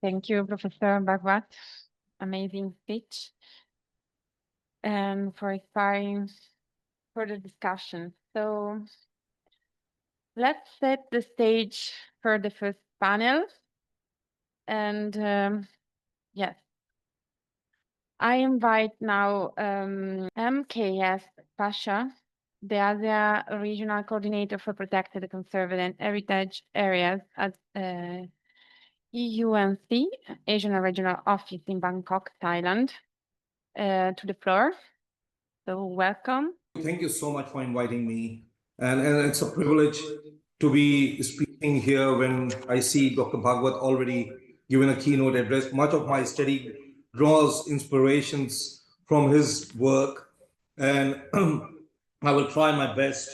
Thank you, Professor Bhagwat. Amazing speech and for inspiring further discussion. So let's set the stage for the first panel. And yes, I invite now M.K.S. Pasha, the Asia Regional Coordinator for Protected, Conserved and Heritage Areas at IUCN, Asian Regional Office in Bangkok, Thailand, to the floor. So welcome. Thank you so much for inviting me. And it's a privilege to be speaking here when I see Dr. Bhagwat already given a keynote address. Much of my study draws inspirations from his work. And I will try my best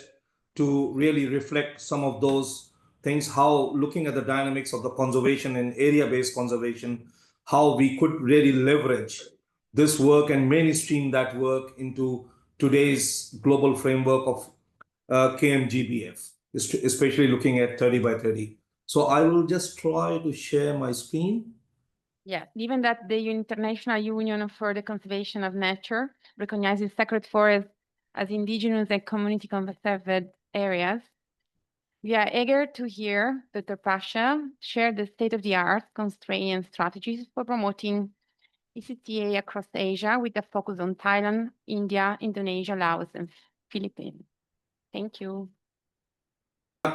to really reflect some of those things, how looking at the dynamics of the conservation and area-based conservation, how we could really leverage this work and mainstream that work into today's global framework of KMGBF, especially looking at 30 by 30. So I will just try to share my screen. Yeah, given that the International Union for the Conservation of Nature recognizes sacred forests as indigenous and community conserved areas, we are eager to hear Dr. Pasha share the state-of-the-art constraints and strategies for promoting ECTA across Asia with a focus on Thailand, India, Indonesia, Laos, and Philippines. Thank you.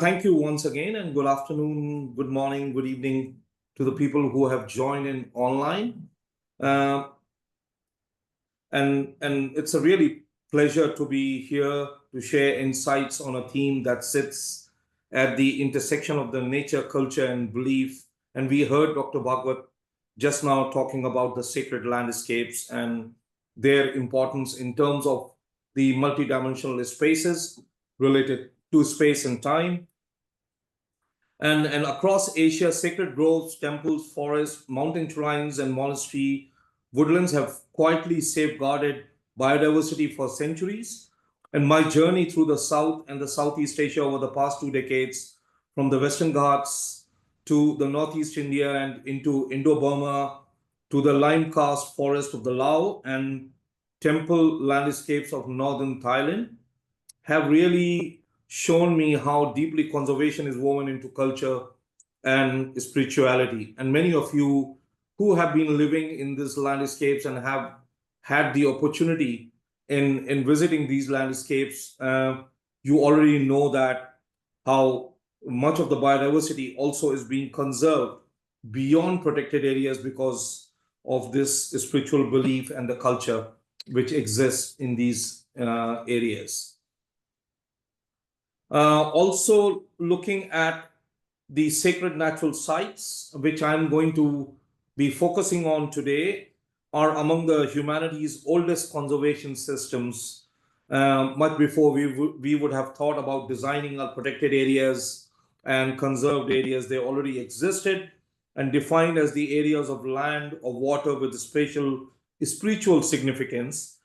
Thank you once again, and good afternoon, good morning, good evening to the people who have joined in online. And it's a really pleasure to be here to share insights on a theme that sits at the intersection of the nature, culture, and belief. And we heard Dr. Bhagwat just now talking about the sacred landscapes and their importance in terms of the multidimensional spaces related to space and time. And across Asia, sacred groves, temples, forests, mountain shrines, and monastery woodlands have quietly safeguarded biodiversity for centuries. And my journey through the South and the Southeast Asia over the past 2 decades, from the Western Ghats to the Northeast India and into Indo-Burma, to the lime-karst forest of the Lao and temple landscapes of northern Thailand, have really shown me how deeply conservation is woven into culture and spirituality. And many of you who have been living in these landscapes and have had the opportunity in visiting these landscapes, you already know that how much of the biodiversity also is being conserved beyond protected areas because of this spiritual belief and the culture which exists in these areas. Also looking at the sacred natural sites, which I'm going to be focusing on today, are among the humanity's oldest conservation systems. Much before we would have thought about designing our protected areas and conserved areas, they already existed and defined as the areas of land or water with special spiritual significance.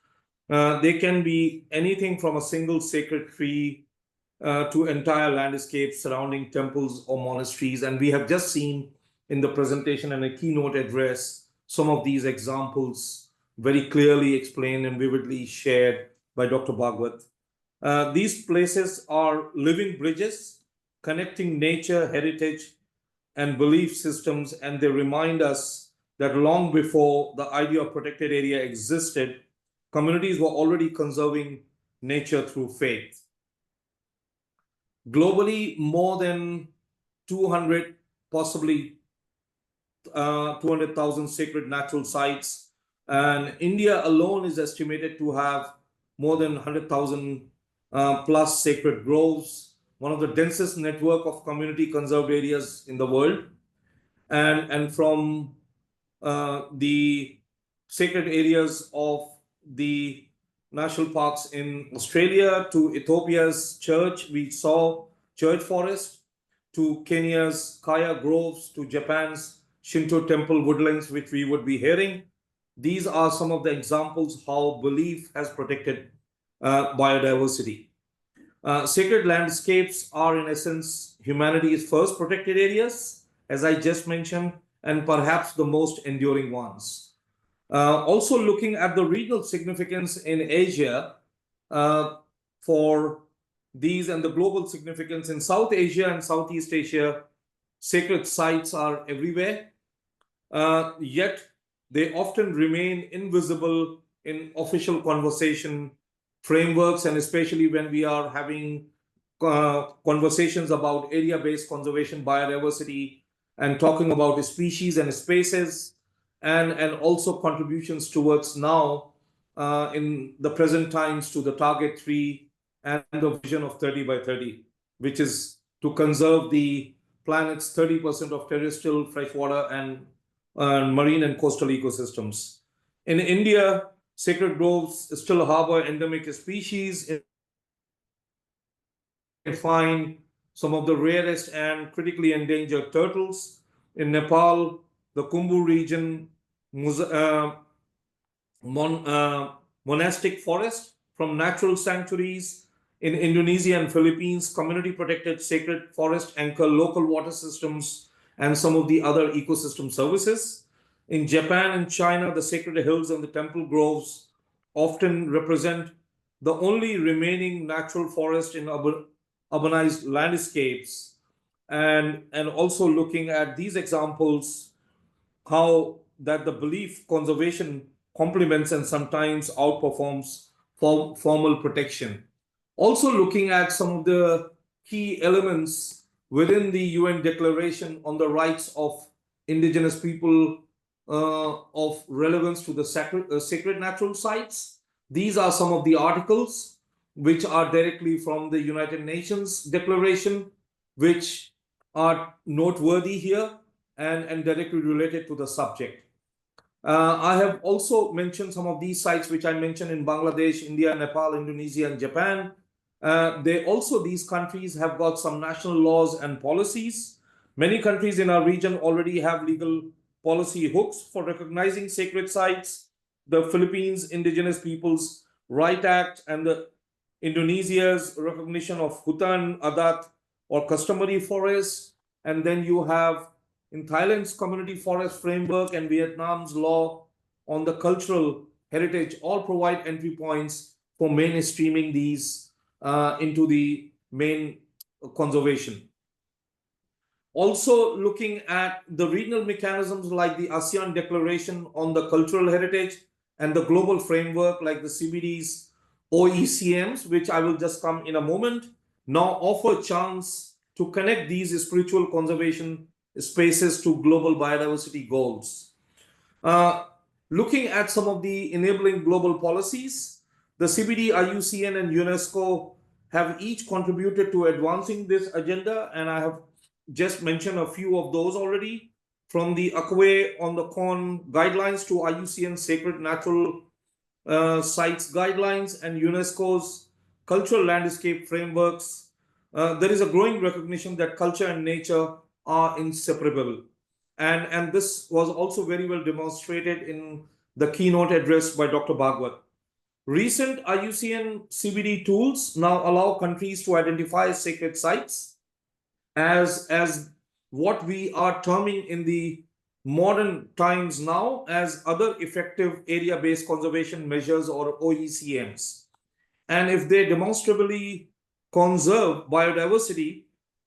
They can be anything from a single sacred tree to entire landscapes surrounding temples or monasteries. And we have just seen in the presentation and a keynote address some of these examples very clearly explained and vividly shared by Dr. Bhagwat. These places are living bridges connecting nature, heritage, and belief systems, and they remind us that long before the idea of protected area existed, communities were already conserving nature through faith. Globally, more than 200, possibly 200,000 sacred natural sites. And India alone is estimated to have more than 100,000 plus sacred groves, one of the densest network of community conserved areas in the world. And from the sacred areas of the national parks in Australia to Ethiopia's we saw church forest, to Kenya's Kaya groves, to Japan's Shinto temple woodlands, which we would be hearing. These are some of the examples how belief has protected biodiversity. Sacred landscapes are in essence humanity's first protected areas, as I just mentioned, and perhaps the most enduring ones. Also looking at the regional significance in Asia for these and the global significance in South Asia and Southeast Asia, sacred sites are everywhere, yet they often remain invisible in official conversation frameworks, and especially when we are having conversations about area-based conservation, biodiversity, and talking about species and spaces, and also contributions towards now in the present times to the target 3 and the vision of 30 by 30, which is to conserve the planet's 30% of terrestrial freshwater and marine and coastal ecosystems. In India, sacred groves still harbor endemic species. You can find some of the rarest and critically endangered turtles. In Nepal, the Khumbu region, monastic forest from natural sanctuaries. In Indonesia and Philippines, community protected sacred forest anchor local water systems and some of the other ecosystem services. In Japan and China, the sacred hills and the temple groves often represent the only remaining natural forest in urbanized landscapes. And also looking at these examples, how that the belief conservation complements and sometimes outperforms formal protection. Also looking at some of the key elements within the UN Declaration on the Rights of Indigenous People of relevance to the sacred natural sites. These are some of the articles which are directly from the United Nations Declaration, which are noteworthy here and directly related to the subject. I have also mentioned some of these sites which I mentioned in Bangladesh, India, Nepal, Indonesia, and Japan. These countries have got some national laws and policies. Many countries in our region already have legal policy hooks for recognizing sacred sites. The Philippines Indigenous Peoples Right Act and the Indonesia's recognition of hutan adat or customary forests. And then you have in Thailand's community forest framework and Vietnam's law on the cultural heritage all provide entry points for mainstreaming these into the main conservation. Also looking at the regional mechanisms like the ASEAN Declaration on the Cultural Heritage and the global framework like the CBD's OECMs, which I will just come in a moment, now offer a chance to connect these spiritual conservation spaces to global biodiversity goals. Looking at some of the enabling global policies, the CBD, IUCN, and UNESCO have each contributed to advancing this agenda, and I have just mentioned a few of those already, from the Akwe on the Corn guidelines to IUCN Sacred Natural Sites guidelines and UNESCO's cultural landscape frameworks. There is a growing recognition that culture and nature are inseparable. And this was also very well demonstrated in the keynote address by Dr. Bhagwat. Recent IUCN CBD tools now allow countries to identify sacred sites as what we are terming in the modern times now as other effective area-based conservation measures or OECMs. And if they demonstrably conserve biodiversity,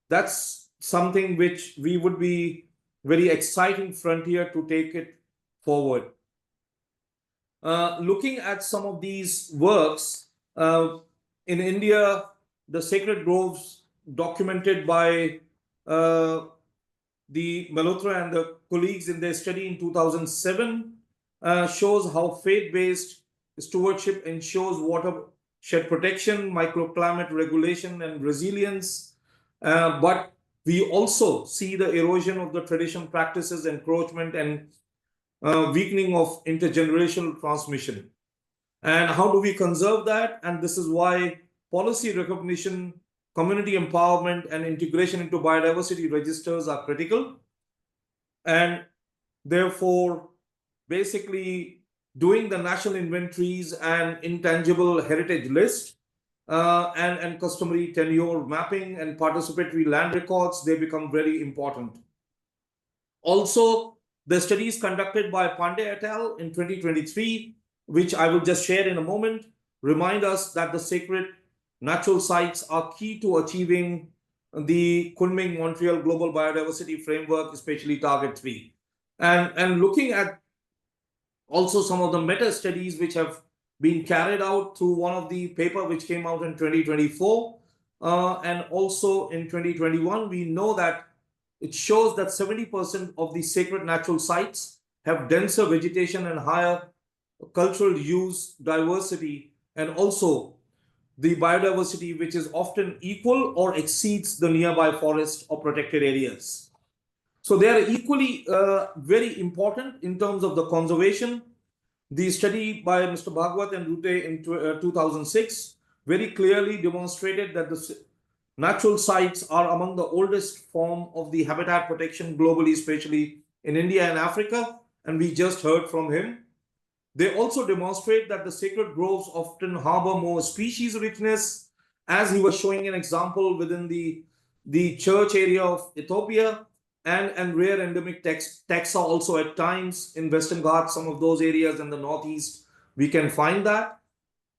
that's something which we would be very exciting frontier to take it forward. Looking at some of these works, in India, the sacred groves documented by the Malhotra and the colleagues in their study in 2007 shows how faith-based stewardship ensures watershed protection, microclimate regulation, and resilience. But we also see the erosion of the traditional practices, encroachment, and weakening of intergenerational transmission. And how do we conserve that? And this is why policy recognition, community empowerment, and integration into biodiversity registers are critical. And therefore, basically doing the national inventories and intangible heritage list and customary tenure mapping and participatory land records, they become very important. Also, The studies conducted by Pandey et al. In 2023, which I will just share in a moment, remind us that the sacred natural sites are key to achieving the Kunming-Montreal Global Biodiversity Framework, especially Target 3. And looking at also some of the meta studies which have been carried out through one of the paper which came out in 2024 and also in 2021, we know that it shows that 70% of the sacred natural sites have denser vegetation and higher cultural use diversity, and also the biodiversity which is often equal or exceeds the nearby forest or protected areas. So they are equally very important in terms of the conservation. The study by Mr. Bhagwat and Rute in 2006 very clearly demonstrated that the natural sites are among the oldest form of the habitat protection globally, especially in India and Africa, and we just heard from him. They also demonstrate that the sacred groves often harbor more species richness, as he was showing an example within the church area of Ethiopia, and rare endemic taxa also at times in Western Ghats, some of those areas in the northeast, we can find that.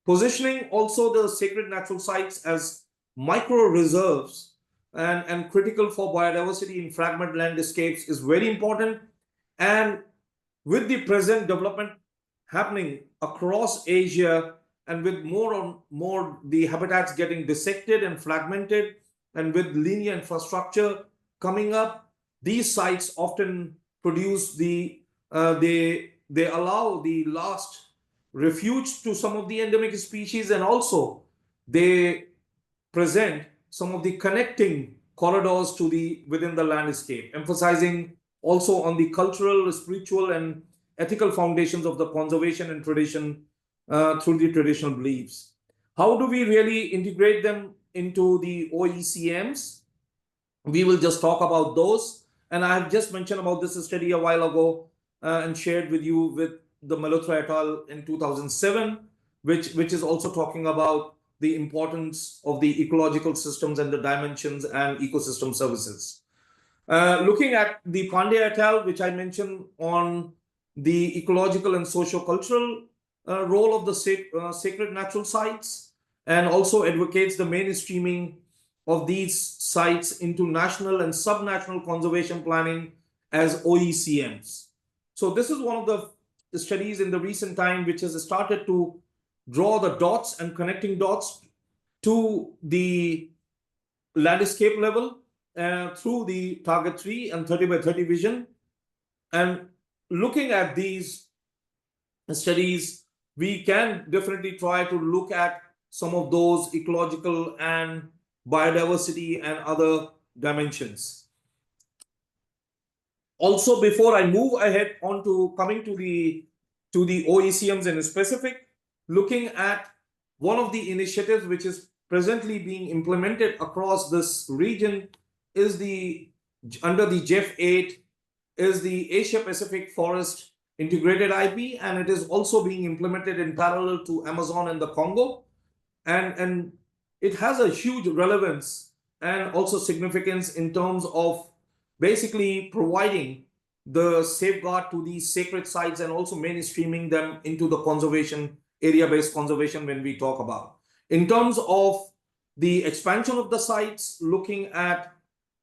Positioning also the sacred natural sites as micro reserves and critical for biodiversity in fragment landscapes is very important. And with the present development happening across Asia, and with more and more the habitats getting dissected and fragmented, and with linear infrastructure coming up, these sites often produce they allow the last refuge to some of the endemic species, and also they present some of the connecting corridors to within the landscape, emphasizing also on the cultural, spiritual, and ethical foundations of the conservation and tradition through the traditional beliefs. How do we really integrate them into the OECMs? We will just talk about those. And I have just mentioned about this study a while ago and shared with you with the Malhotra et al. In 2007, which is also talking about the importance of the ecological systems and the dimensions and ecosystem services. Looking at the Pandey et al., which I mentioned on the ecological and socio-cultural role of the sacred natural sites, and also advocates the mainstreaming of these sites into national and subnational conservation planning as OECMs. So this is one of the studies in the recent time which has started to draw the dots and connecting dots to the landscape level through the Target 3 and 30 by 30 vision. And looking at these studies, we can definitely try to look at some of those ecological and biodiversity and other dimensions. Also, before I move ahead on to coming to the OECMs in specific, looking at one of the initiatives which is presently being implemented across this region is under the GEF 8 is the Asia Pacific Forest Integrated IP, and it is also being implemented in parallel to Amazon and the Congo. And it has a huge relevance and also significance in terms of basically providing the safeguard to these sacred sites and also mainstreaming them into the conservation, area-based conservation when we talk about. In terms of the expansion of the sites, looking at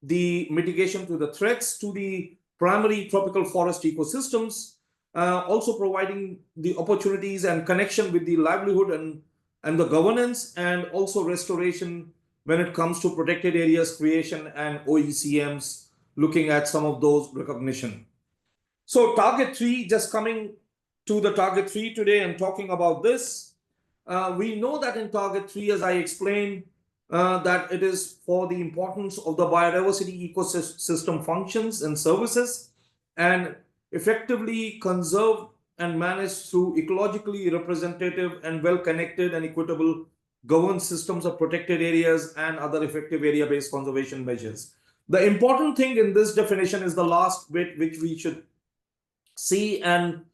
the mitigation to the threats to the primary tropical forest ecosystems, also providing the opportunities and connection with the livelihood and the governance, and also restoration when it comes to protected areas creation and OECMs, looking at some of those recognition. So Target 3, just coming to the Target 3 today and talking about this, we know that in Target 3, as I explained, that it is for the importance of the biodiversity ecosystem functions and services, and effectively conserved and managed through ecologically representative and well-connected and equitable governance systems of protected areas and other effective area-based conservation measures. The important thing in this definition is the last bit, which we should see, and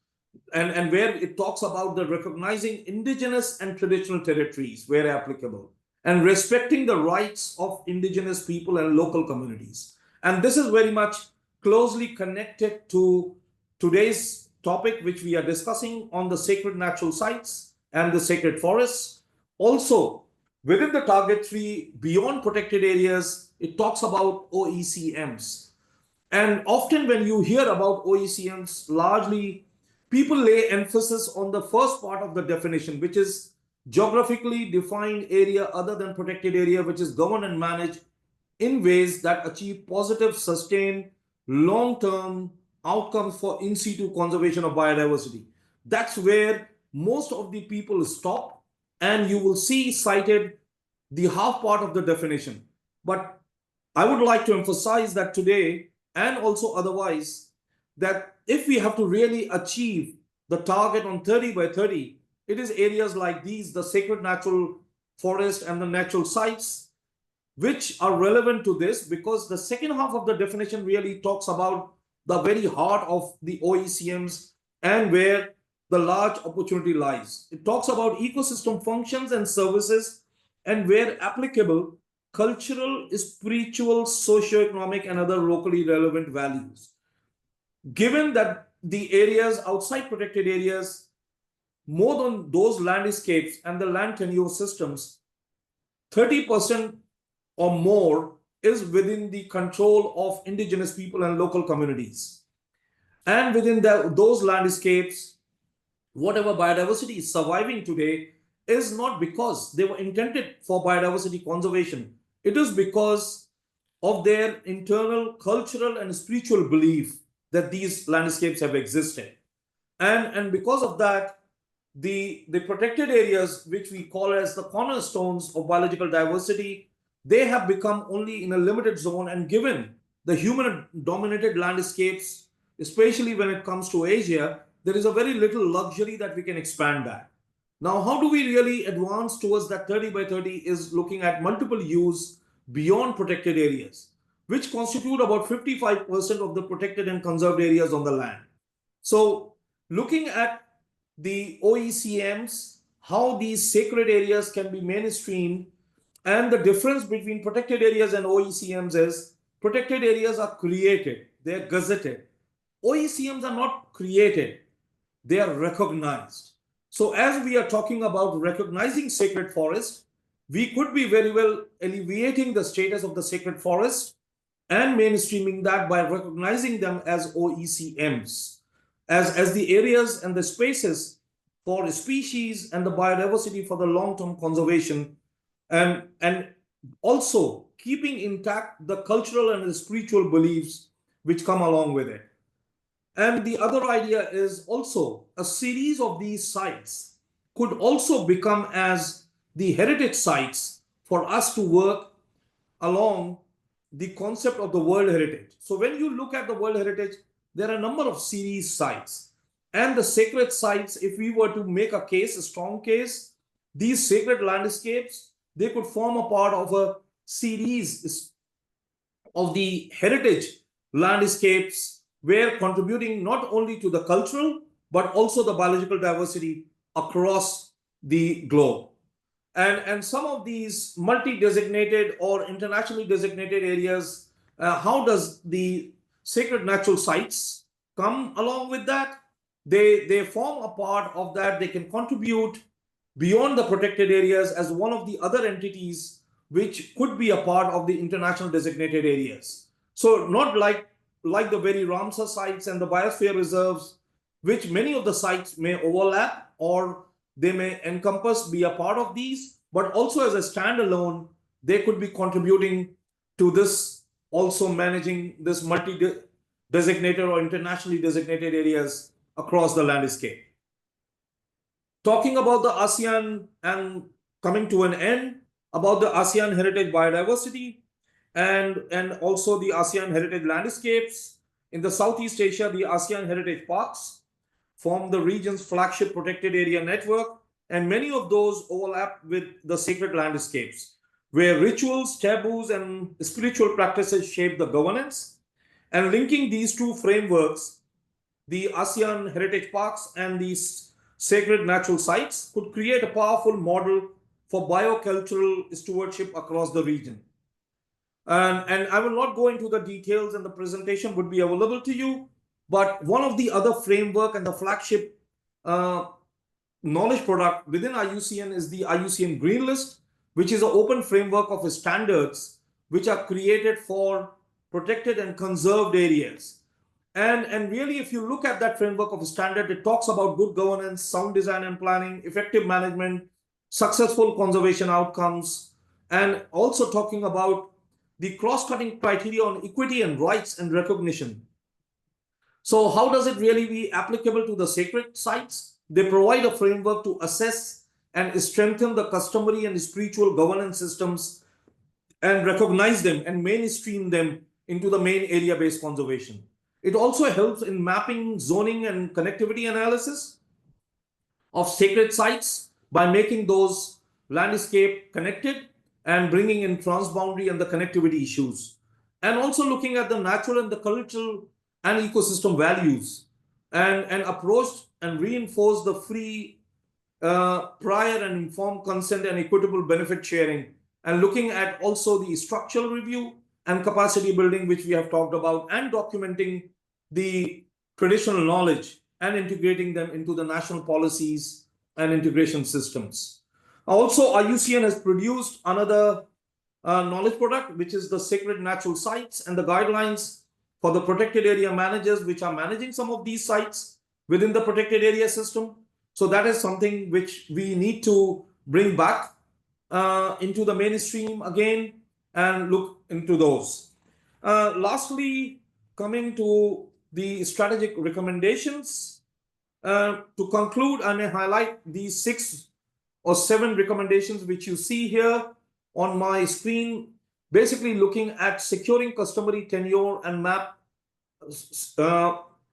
where it talks about the recognizing indigenous and traditional territories where applicable, and respecting the rights of indigenous people and local communities. And this is very much closely connected to today's topic, which we are discussing on the sacred natural sites and the sacred forests. Also, within the target 3, beyond protected areas, it talks about OECMs. And often when you hear about OECMs, largely people lay emphasis on the first part of the definition, which is geographically defined area other than protected area, which is governed and managed in ways that achieve positive, sustained, long-term outcomes for in situ conservation of biodiversity. That's where most of the people stop, and you will see cited the half part of the definition. But I would like to emphasize that today, and also otherwise, that if we have to really achieve the target on 30 by 30, it is areas like these, the sacred natural forest and the natural sites, which are relevant to this, because the second half of the definition really talks about the very heart of the OECMs and where the large opportunity lies. It talks about ecosystem functions and services, and where applicable, cultural, spiritual, socio-economic, and other locally relevant values. Given that the areas outside protected areas, more than those landscapes and the land tenure systems, 30% or more is within the control of indigenous people and local communities. And within those landscapes, whatever biodiversity is surviving today is not because they were intended for biodiversity conservation. It is because of their internal cultural and spiritual belief that these landscapes have existed. And because of that, the protected areas, which we call as the cornerstones of biological diversity, they have become only in a limited zone. And given the human-dominated landscapes, especially when it comes to Asia, there is a very little luxury that we can expand that. Now, how do we really advance towards that 30 by 30 is looking at multiple use beyond protected areas, which constitute about 55% of the protected and conserved areas on the land. So looking at the OECMs, how these sacred areas can be mainstreamed, and the difference between protected areas and OECMs is protected areas are created, they're gazetted. OECMs are not created, they are recognized. So as we are talking about recognizing sacred forest, we could be very well alleviating the status of the sacred forest and mainstreaming that by recognizing them as OECMs, as the areas and the spaces for species and the biodiversity for the long-term conservation, and also keeping intact the cultural and the spiritual beliefs which come along with it. And the other idea is also a series of these sites could also become as the heritage sites for us to work along the concept of the World Heritage. So when you look at the World Heritage, there are a number of series sites. And the sacred sites, if we were to make a case, a strong case, these sacred landscapes, they could form a part of a series of the heritage landscapes, where contributing not only to the cultural, but also the biological diversity across the globe. And some of these multi-designated or internationally designated areas, how does the sacred natural sites come along with that? They form a part of that. They can contribute beyond the protected areas as one of the other entities which could be a part of the international designated areas. So not like the very Ramsar sites and the biosphere reserves, which many of the sites may overlap or they may encompass, be a part of these, but also as a standalone, they could be contributing to this, also managing this multi-designated or internationally designated areas across the landscape. Talking about the ASEAN and coming to an end, about the ASEAN heritage biodiversity and also the ASEAN heritage landscapes. In the Southeast Asia, the ASEAN heritage parks form the region's flagship protected area network, and many of those overlap with the sacred landscapes, where rituals, taboos, and spiritual practices shape the governance. And linking these two frameworks, the ASEAN heritage parks and these sacred natural sites could create a powerful model for biocultural stewardship across the region. And I will not go into the details, and the presentation would be available to you. But one of the other framework and the flagship knowledge product within IUCN is the IUCN Green List, which is an open framework of standards which are created for protected and conserved areas. And really, if you look at that framework of standard, it talks about good governance, sound design and planning, effective management, successful conservation outcomes, and also talking about the cross-cutting criteria on equity and rights and recognition. So how does it really be applicable to the sacred sites? They provide a framework to assess and strengthen the customary and spiritual governance systems and recognize them and mainstream them into the main area-based conservation. It also helps in mapping, zoning, and connectivity analysis of sacred sites by making those landscape connected and bringing in transboundary and the connectivity issues. And also looking at the natural and the cultural and ecosystem values and approach and reinforce the free, prior and informed consent and equitable benefit sharing, and looking at also the structural review and capacity building, which we have talked about, and documenting the traditional knowledge and integrating them into the national policies and integration systems. Also, IUCN has produced another knowledge product, which is the Sacred Natural Sites and the guidelines for the protected area managers, which are managing some of these sites within the protected area system. So that is something which we need to bring back into the mainstream again and look into those. Lastly, coming to the strategic recommendations, to conclude, I may highlight these 6 or 7 recommendations which you see here on my screen, basically looking at securing customary tenure and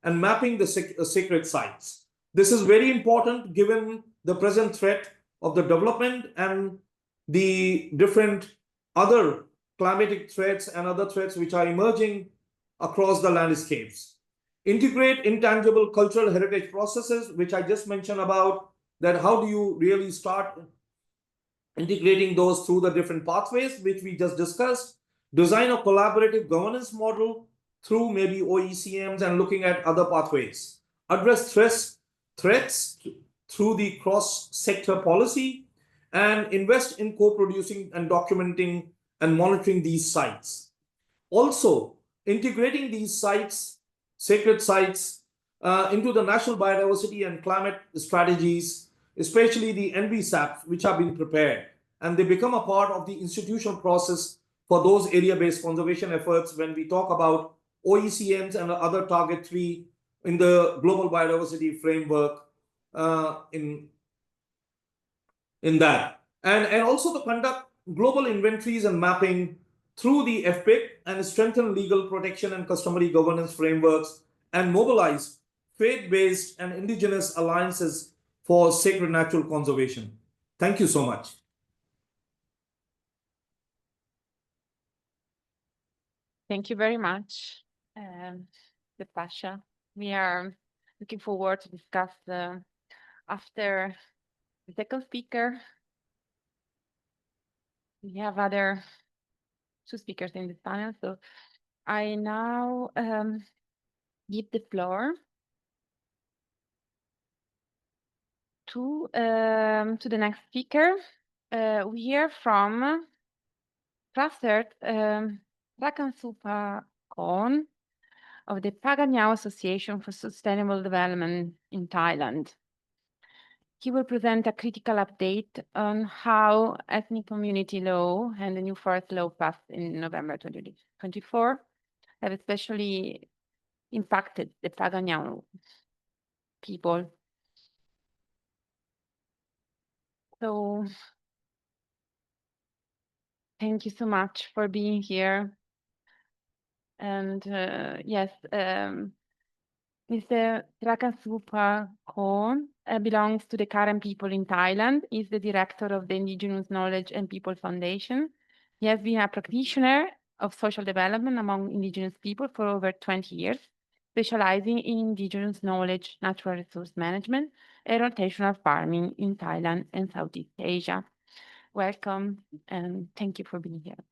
mapping the sacred sites. This is very important given the present threat of the development and the different other climatic threats and other threats which are emerging across the landscapes. Integrate intangible cultural heritage processes, which I just mentioned about, that how do you really start integrating those through the different pathways, which we just discussed. Design a collaborative governance model through maybe OECMs and looking at other pathways. Address threats through the cross-sector policy, and invest in co-producing and documenting and monitoring these sites. Also, integrating these sites, sacred sites, into the national biodiversity and climate strategies, especially the NBSAPs, which have been prepared, and they become a part of the institutional process for those area-based conservation efforts when we talk about OECMs and other target 3 in the global biodiversity framework in that. And also to conduct global inventories and mapping through the FPIC and strengthen legal protection and customary governance frameworks, and mobilize faith-based and indigenous alliances for sacred natural conservation. Thank you so much. Thank you very much, the Pasha. We are looking forward to discuss after the second speaker. We have other 2 speakers in this panel, so I now give the floor to the next speaker. We hear from Professor Rakansupa Kon of the Paganyao Association for Sustainable Development in Thailand. He will present a critical update on how ethnic community law and the new forest law passed in November 2024 have especially impacted the Paganyao people. So thank you so much for being here. And yes, Mr. Rakasupa Kon belongs to the Karen people in Thailand. He's the director of the Indigenous Knowledge and People Foundation. He has been a practitioner of social development among indigenous people for over 20 years, specializing in indigenous knowledge, natural resource management, and rotational farming in Thailand and Southeast Asia. Welcome, and thank you for being here.